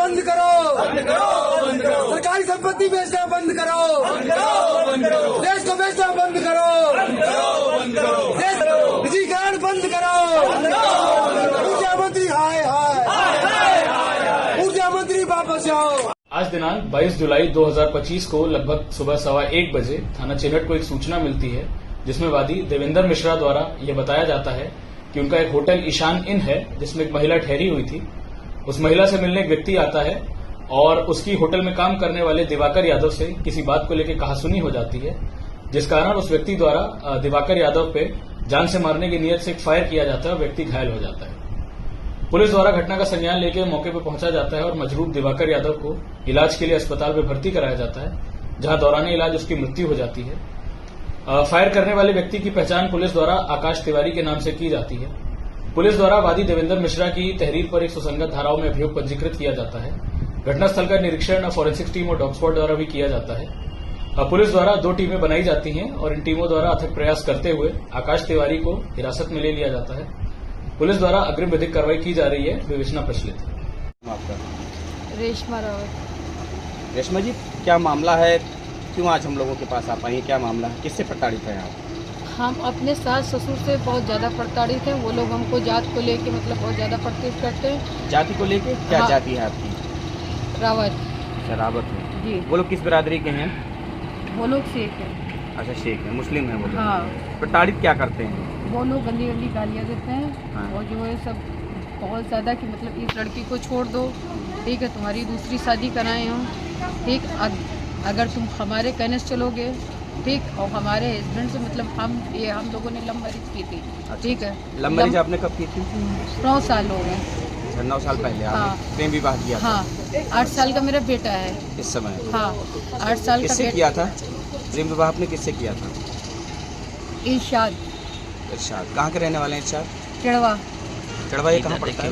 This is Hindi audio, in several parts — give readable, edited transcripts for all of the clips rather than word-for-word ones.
बंद करो, सरकारी संपत्ति बेचना बंद करो, देश को बेचना बंद करो, निजीकरण बंद करो। ऊर्जा मंत्री हाय हाय, ऊर्जा मंत्री वापस आओ। आज दिनांक 22 जुलाई 2025 को लगभग सुबह 1:15 बजे थाना चिनहट को एक सूचना मिलती है, जिसमें वादी देवेंद्र मिश्रा द्वारा यह बताया जाता है कि उनका एक होटल ईशान इन है, जिसमें एक महिला ठहरी हुई थी। उस महिला से मिलने एक व्यक्ति आता है और उसकी होटल में काम करने वाले दिवाकर यादव से किसी बात को लेकर कहासुनी हो जाती है, जिस कारण उस व्यक्ति द्वारा दिवाकर यादव पे जान से मारने की नीयत से एक फायर किया जाता है और व्यक्ति घायल हो जाता है। पुलिस द्वारा घटना का संज्ञान लेकर मौके पर पहुंचा जाता है और मजरूह दिवाकर यादव को इलाज के लिए अस्पताल में भर्ती कराया जाता है, जहां दौरान इलाज उसकी मृत्यु हो जाती है। फायर करने वाले व्यक्ति की पहचान पुलिस द्वारा आकाश तिवारी के नाम से की जाती है। पुलिस द्वारा वादी देवेंद्र मिश्रा की तहरीर पर एक सुसंगत धाराओं में अभियोग पंजीकृत किया जाता है। घटनास्थल का निरीक्षण फॉरेंसिक टीम और डॉग स्क्वाड द्वारा भी किया जाता है। पुलिस द्वारा 2 टीमें बनाई जाती हैं और इन टीमों द्वारा अथक प्रयास करते हुए आकाश तिवारी को हिरासत में ले लिया जाता है। पुलिस द्वारा अग्रिम विधिक कार्रवाई की जा रही है, विवेचना प्रचलित है। आपका रेशमा रावत। रेशमा जी, क्या मामला है? क्यों आज हम लोगों के पास आप आई हैं? क्या मामला है? किससे प्रताड़ित हैं आप? हम अपने सास ससुर से बहुत ज़्यादा प्रताड़ित हैं। वो लोग हमको जात को लेके मतलब बहुत ज़्यादा प्रताड़ित करते हैं। जाति को लेके? क्या हाँ। जाति है आपकी? रावत शराबत है जी। वो लोग किस बिरादरी के हैं? वो लोग शेख हैं। अच्छा, शेख है, मुस्लिम है वो लोग। हाँ। प्रताड़ित क्या करते हैं? वो लोग गंदी गंदी गालियाँ देते हैं। हाँ। और जो है सब बहुत ज़्यादा कि मतलब इस लड़की को छोड़ दो, ठीक है, तुम्हारी दूसरी शादी कराएं हम, ठीक, अगर तुम हमारे कहने से चलोगे, ठीक, और हमारे हस्बैंड से मतलब हम लोगों ने लव मैरिज की थी। अच्छा। ठीक है। लव मैरिज आपने कब की थी? 9 साल हो गए। 9 साल पहले हाँ। आपने प्रेम विवाह किया था? हाँ, 8 साल का मेरा बेटा है इस समय? हाँ, 8 साल का किससे किया था प्रेम विवाह? आपने किससे किया था? इरशाद। इरशाद कहाँ के रहने वाले हैं? इरशाद चढ़वा चढ़वा, ये कहाँ पड़ता है?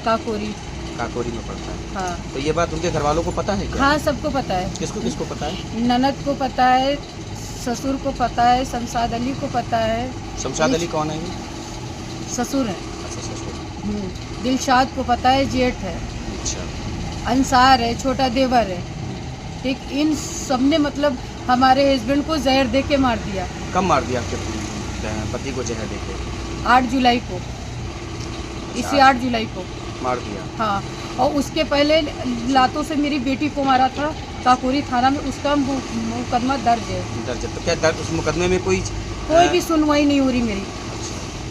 काकोरी। काकोरी में पड़ता है। हाँ तो ये बात उनके घर वालों को पता है क्या? हाँ, सबको पता है। किसको किसको पता है? ननद को पता है, ससुर को पता है, शमशाद अली को पता है। शमशाद अली कौन है ये? ससुर है। अच्छा, ससुर। दिलशाद को पता है, जेठ है। अच्छा। अंसार है, छोटा देवर है। ठीक, इन सब ने मतलब हमारे हस्बैंड को जहर दे के मार दिया। कब मार दिया आपके पति को जहर देके? 8 जुलाई को, इसी 8 जुलाई को मार दिया। हाँ, और उसके पहले लातों से मेरी बेटी को मारा था काकोरी थाना में। उसका मुकदमा दर्ज है। दर्ज? तो क्या दर्ज उस मुकदमे में कोई भी सुनवाई नहीं हो रही मेरी।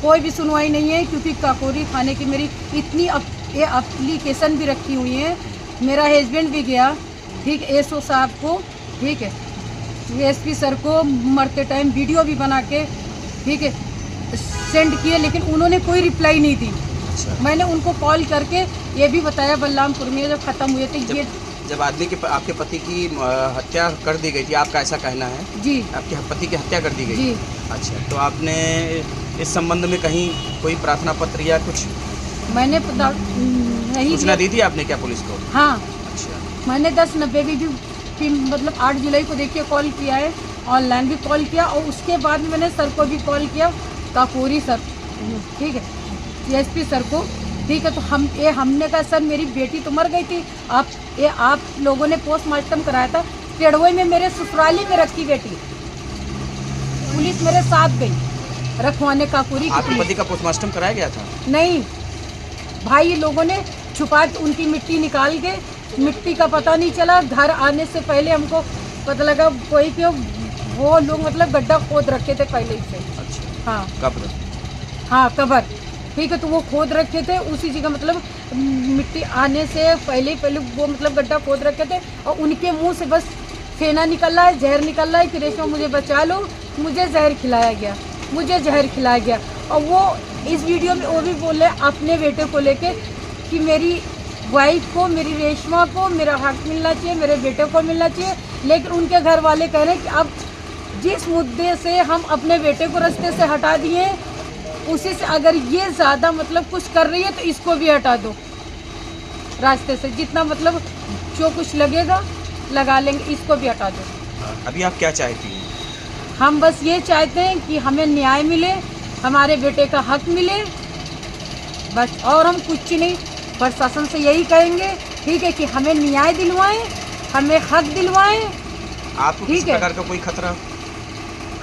कोई भी सुनवाई नहीं है, क्योंकि काकोरी थाने की मेरी इतनी ये एप्लीकेशन भी रखी हुई है। मेरा हस्बैंड भी गया, ठीक, एसओ साहब को, ठीक है, एसपी सर को मरते टाइम वीडियो भी बना के, ठीक है, सेंड किए, लेकिन उन्होंने कोई रिप्लाई नहीं दी। अच्छा। मैंने उनको कॉल करके ये भी बताया बलरामपुर में जब ख़त्म हुए थे। जब आदमी के आपके पति की हत्या कर दी गई थी, आपका ऐसा कहना है? जी। आपके पति की हत्या कर दी गई जी। अच्छा, तो आपने इस संबंध में कहीं कोई प्रार्थना पत्र या कुछ मैंने नहीं सूचना दी थी आपने क्या पुलिस को? हाँ। अच्छा। मैंने 1090 भी मतलब 8 जुलाई को देखिए कॉल किया है, ऑनलाइन भी कॉल किया, और उसके बाद मैंने सर को भी कॉल किया, काकोरी सर, ठीक है, एसपी सर को, ठीक है। तो हमने कहा सर मेरी बेटी तो मर गई थी, आप लोगों ने पोस्टमार्टम कराया था, टेढ़वे में मेरे ससुराली में रखी बेटी, पुलिस मेरे साथ गई रखवाने काकोरी की। आपके पति का पोस्टमार्टम कराया गया था? नहीं भाई, लोगों ने छुपा उनकी मिट्टी निकाल के, मिट्टी का पता नहीं चला। घर आने से पहले हमको पता लगा कोई क्यों वो लोग मतलब गड्ढा खोद रखे थे पहले ही से। अच्छा। हाँ, कब्र? हाँ, कब्र, ठीक है। तो वो खोद रखे थे उसी जगह, मतलब मिट्टी आने से पहले वो मतलब गड्ढा खोद रखे थे, और उनके मुंह से बस फेना निकल रहा है, जहर निकल रहा है कि रेशमा मुझे बचा लो, मुझे जहर खिलाया गया, मुझे जहर खिलाया गया। और वो इस वीडियो में वो भी बोल रहे अपने बेटे को लेके कि मेरी वाइफ को, मेरी रेशमा को मेरा हक मिलना चाहिए, मेरे बेटे को मिलना चाहिए। लेकिन उनके घर वाले कह रहे हैं कि अब जिस मुद्दे से हम अपने बेटे को रास्ते से हटा दिए, उसी से अगर ये ज़्यादा मतलब कुछ कर रही है तो इसको भी हटा दो रास्ते से। जितना मतलब जो कुछ लगेगा लगा लेंगे, इसको भी हटा दो। अभी आप क्या चाहती हैं? हम बस ये चाहते हैं कि हमें न्याय मिले, हमारे बेटे का हक मिले, बस। और हम कुछ नहीं, प्रशासन से यही कहेंगे ठीक है, कि हमें न्याय दिलवाएं, हमें हक दिलवाएं। आपको किस ठीक है। प्रकार का कोई खतरा?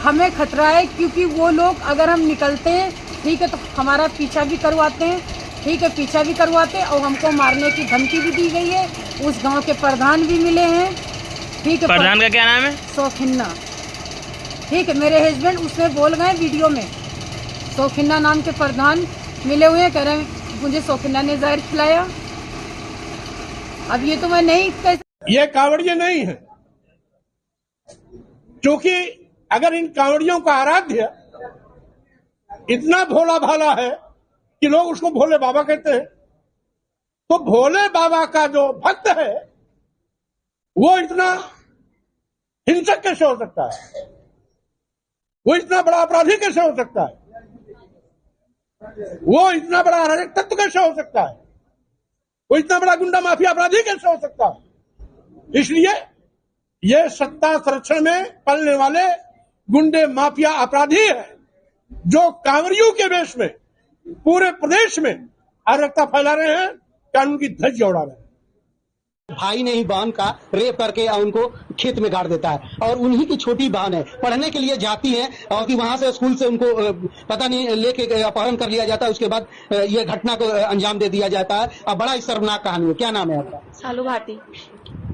हमें खतरा है क्योंकि वो लोग अगर हम निकलते हैं, ठीक है, तो हमारा पीछा भी करवाते हैं, ठीक है, पीछा भी करवाते हैं और हमको मारने की धमकी भी दी गई है। उस गांव के प्रधान भी मिले हैं, ठीक है। प्रधान का क्या नाम है? शौखिन्ना, ठीक है, मेरे हस्बैंड उसमें बोल गए वीडियो में, शौखिन्ना नाम के प्रधान मिले हुए हैं, कह रहे हैं मुझे शौखिन्ना ने जहर खिलाया। अब ये तो मैं नहीं कह, ये कांवड़िये नहीं है, क्योंकि अगर इन कांवड़ियों का आराध्य इतना भोला भाला है कि लोग उसको भोले बाबा कहते हैं, तो भोले बाबा का जो भक्त है वो इतना हिंसक कैसे हो सकता है? वो इतना बड़ा अपराधी कैसे हो सकता है? वो इतना बड़ा अराजक तत्व कैसे हो सकता है? वो इतना बड़ा गुंडा माफिया अपराधी कैसे हो सकता है? इसलिए ये सत्ता संरक्षण में पलने वाले गुंडे माफिया अपराधी है, जो कांवरियों के वेश में पूरे प्रदेश में अराजकता फैला रहे हैं, कानून की धज्जियां उड़ा रहे हैं। भाई ने ही बहन का रेप करके उनको खेत में गाड़ देता है, और उन्हीं की छोटी बहन है, पढ़ने के लिए जाती है और कि वहां से स्कूल से उनको पता नहीं लेके अपहरण कर लिया जाता है। उसके बाद ये घटना को अंजाम दे दिया जाता है। और बड़ा ही शर्मनाक कहानी है। क्या नाम है आपका? सालू भारती।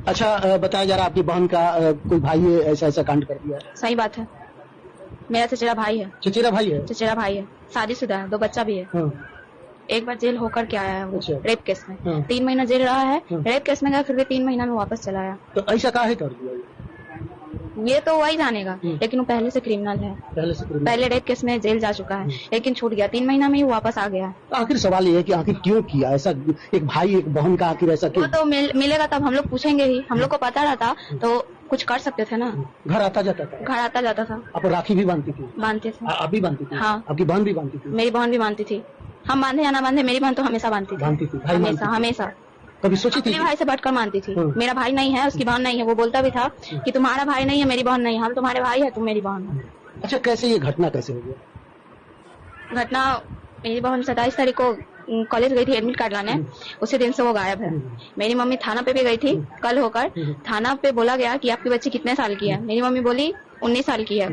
अच्छा, बताया जा रहा आपकी बहन का कोई भाई है ऐसा ऐसा कांड कर दिया? सही बात है, मेरा चचेरा भाई है। चचेरा भाई है? चचेरा भाई है, शादीशुदा है, 2 बच्चा भी है। हाँ। एक बार जेल होकर के आया है वो, अच्छा। रेप केस में। हाँ। 3 महीना जेल रहा है, रेप केस में गया, फिर भी 3 महीना में वापस चला आया। तो ऐसा काहे कर दिया? ये तो वही जानेगा, लेकिन वो पहले से क्रिमिनल है। पहले रेप केस में जेल जा चुका है, लेकिन छूट गया, 3 महीना में ही वापस आ गया। तो आखिर सवाल ये है कि आखिर क्यों किया ऐसा? एक भाई एक बहन का आखिर ऐसा वो क्यों? तो मिलेगा तब हम लोग पूछेंगे ही। हम लोग को पता रहता तो कुछ कर सकते थे ना। घर आता जाता था? घर आता जाता था। आप राखी भी बांधती थी? बांधते थे। आप भी बांधती थी? हाँ। आपकी बहन भी बांधती थी? मेरी बहन भी बांधती थी। हम बांधे या ना बांधे, मेरी बहन तो हमेशा बांधती बांधती थी। भाई हमेशा हमेशा। कभी सोची थी? अपने भाई से बढ़कर मानती थी। मेरा भाई नहीं है, उसकी बहन नहीं है। वो बोलता भी था कि तुम्हारा भाई नहीं है, मेरी बहन नहीं है, हम तुम्हारे भाई है, तुम मेरी बहन है। अच्छा, कैसे ये घटना कैसे हो गया? घटना, मेरी बहन 27 तारीख को कॉलेज गई थी एडमिट कार्ड लाने, उसी दिन से वो गायब है। मेरी मम्मी थाना पे भी गई थी कल होकर। थाना पे बोला गया कि आपकी बच्ची कितने साल की है? मेरी मम्मी बोली 19 साल की है।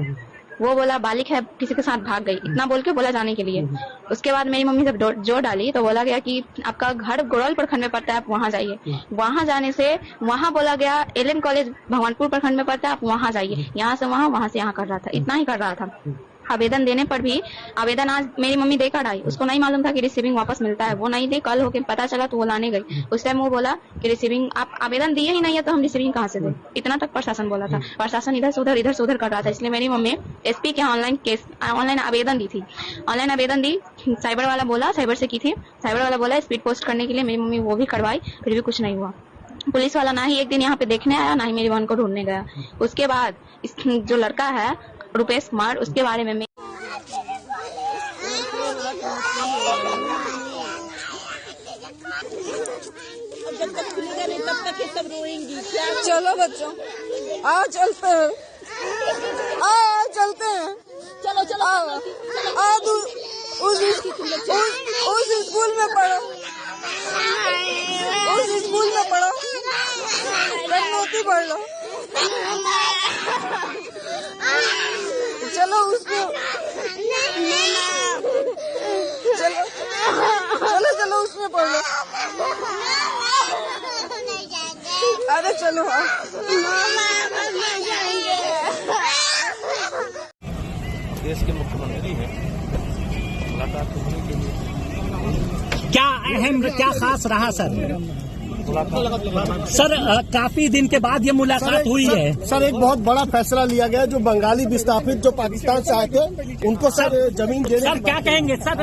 वो बोला बालिक है, किसी के साथ भाग गई, इतना बोल के बोला जाने के लिए। उसके बाद मेरी मम्मी जब जोर डाली तो बोला गया कि आपका घर गोरौल प्रखंड में पड़ता है, आप वहाँ जाइए। वहाँ जाने से वहाँ बोला गया एलएन कॉलेज भगवानपुर प्रखंड में पड़ता है, आप वहाँ जाइए। यहाँ से वहाँ, वहाँ से यहाँ कर रहा था, इतना ही कर रहा था। आवेदन देने पर भी, आवेदन आज मेरी मम्मी देकर आई, उसको नहीं मालूम था कि रिसीविंग वापस मिलता है। वो नहीं दे, कल होके पता चला तो वो लाने गई। उस टाइम वो बोला कि रिसीविंग, आप आवेदन दिए ही नहीं है तो हम रिसीविंग कहाँ से दें? इतना तक प्रशासन बोला था। प्रशासन इधर से उधर कर रहा था। इसलिए मेरी मम्मी एसपी के ऑनलाइन आवेदन दी थी। ऑनलाइन आवेदन दी, साइबर वाला बोला, साइबर से की थी, साइबर वाला बोला स्पीड पोस्ट करने के लिए। मेरी मम्मी वो भी करवाई, फिर भी कुछ नहीं हुआ। पुलिस वाला ना ही एक दिन यहाँ पे देखने आया, ना ही मेरी बहन को ढूंढने गया। उसके बाद जो लड़का है रुपेश कुमार, उसके बारे में जब तक खुलेगा नहीं तब तक ये सब रोएंगी। चलो बच्चों, आओ चलते हैं, आओ चलते हैं, चलो चलो आओ उस स्कूल में पढ़ो, उस स्कूल में पढ़ो, रनौती पढ़ लो। चलो उसमें, चलो उसमें पढ़ लो। अरे चलो देश के मुख्यमंत्री हैं, मुलाकात होने के लिए क्या अहम, क्या खास रहा सर? सर काफी दिन के बाद ये मुलाकात हुई है। सर एक बहुत बड़ा फैसला लिया गया, जो बंगाली विस्थापित जो पाकिस्तान से आए थे उनको सर जमीन देने। सर क्या कहेंगे सर?